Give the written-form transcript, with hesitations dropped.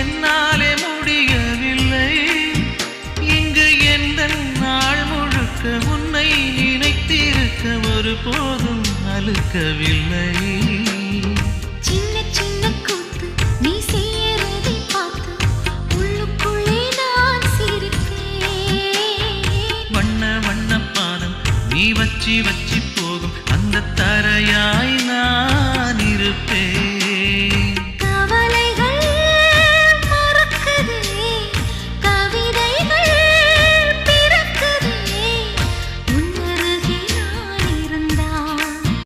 என்னாலே முடியவில்லை. இங்கு எந்த நாள் முழுக்க உன்னை நினைத்திருக்க ஒருபோதும் அலுக்கவில்லை. சின்ன சின்ன கூத்து நீ செய்யறதை பார்த்து உள்ளுக்குள்ளே நான் சிரிப்பேன். வண்ண வண்ண பானம் நீ வச்சி